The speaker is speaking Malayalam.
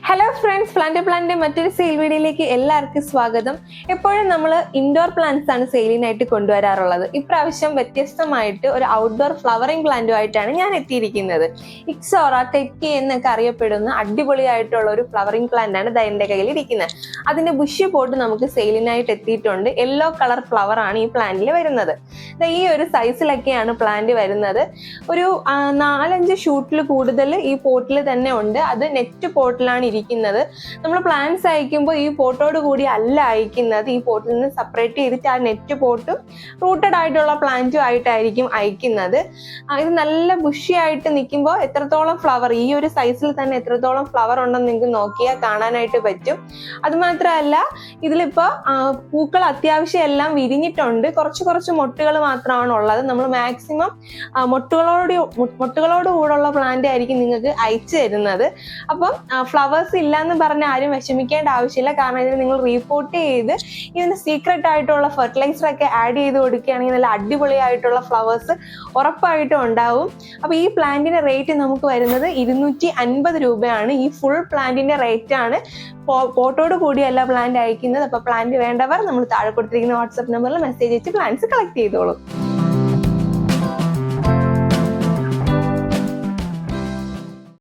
ഹലോ ഫ്രണ്ട്സ്, പ്ലാന്റ് മറ്റൊരു സെയിൽ വീഡിയോയിലേക്ക് എല്ലാവർക്കും സ്വാഗതം. എപ്പോഴും നമ്മൾ ഇൻഡോർ പ്ലാന്റ്സ് ആണ് സെയിലിനായിട്ട് കൊണ്ടുവരാറുള്ളത്. ഇപ്രാവശ്യം വ്യത്യസ്തമായിട്ട് ഒരു ഔട്ട്ഡോർ ഫ്ലവറിംഗ് പ്ലാന്റുമായിട്ടാണ് ഞാൻ എത്തിയിരിക്കുന്നത്. ഇക്സോറ ടെക്കി എന്നൊക്കെ അറിയപ്പെടുന്ന അടിപൊളിയായിട്ടുള്ള ഒരു ഫ്ലവറിംഗ് പ്ലാന്റ് ആണ് എൻ്റെ കയ്യിൽ ഇരിക്കുന്നത്. അതിന്റെ ബുഷ് പോട്ട് നമുക്ക് സെയിലിനായിട്ട് എത്തിയിട്ടുണ്ട്. യെല്ലോ കളർ ഫ്ലവർ ആണ് ഈ പ്ലാന്റിൽ വരുന്നത്. ഈ ഒരു സൈസിലൊക്കെയാണ് പ്ലാന്റ് വരുന്നത്. ഒരു 4-5 ഷൂട്ടിൽ കൂടുതൽ ഈ പോട്ടിൽ തന്നെ ഉണ്ട്. അത് നെറ്റ് പോട്ടിലാണ് ഇരിക്കുന്നത്. നമ്മൾ പ്ലാന്റ്സ് അയക്കുമ്പോൾ ഈ പോട്ടോട് കൂടി അല്ല അയക്കുന്നത്. ഈ പോട്ടിൽ നിന്ന് സെപ്പറേറ്റ് ചെയ്തിട്ട് ആ നെറ്റ് പോട്ടും റൂട്ടഡ് ആയിട്ടുള്ള പ്ലാന്റും ആയിട്ടായിരിക്കും അയക്കുന്നത്. ഇത് നല്ല ബുഷി ആയിട്ട് നിൽക്കുമ്പോൾ എത്രത്തോളം ഫ്ലവർ, ഈ ഒരു സൈസിൽ തന്നെ എത്രത്തോളം ഫ്ലവർ ഉണ്ടെന്ന് നിങ്ങൾക്ക് നോക്കിയാൽ കാണാനായിട്ട് പറ്റും. അതുമാത്രമല്ല, ഇതിലിപ്പോൾ പൂക്കൾ അത്യാവശ്യം എല്ലാം വിരിഞ്ഞിട്ടുണ്ട്. കുറച്ച് മൊട്ടുകൾ മാത്രമാണ് ഉള്ളത്. നമ്മൾ മാക്സിമം മൊട്ടുകളോട് കൂടെയുള്ള പ്ലാന്റ് ആയിരിക്കും നിങ്ങൾക്ക് അയച്ചു തരുന്നത്. അപ്പം ഫ്ലവേഴ്സ് ഇല്ലാന്ന് പറഞ്ഞ ആരും വിഷമിക്കേണ്ട ആവശ്യമില്ല. കാരണം ഇതിന് നിങ്ങൾ റീപോർട്ട് ചെയ്ത് ഇതിന് സീക്രട്ട് ആയിട്ടുള്ള ഫെർട്ടിലൈസർ ഒക്കെ ആഡ് ചെയ്ത് കൊടുക്കുകയാണെങ്കിൽ നല്ല അടിപൊളിയായിട്ടുള്ള ഫ്ലവേഴ്സ് ഉറപ്പായിട്ടും ഉണ്ടാവും. അപ്പൊ ഈ പ്ലാന്റിന്റെ റേറ്റ് നമുക്ക് വരുന്നത് 250 രൂപയാണ്. ഈ ഫുൾ പ്ലാന്റിന്റെ റേറ്റ് ആണ്. പോട്ടോട് കൂടിയല്ല പ്ലാന്റ് അയക്കുന്നത്. അപ്പൊ പ്ലാന്റ് വേണ്ടവർ നമ്മൾ താഴെ കൊടുത്തിരിക്കുന്ന വാട്സ്ആപ്പ് നമ്പറിൽ മെസ്സേജ് അയച്ച് പ്ലാന്റ്സ് കളക്ട് ചെയ്തോളൂ.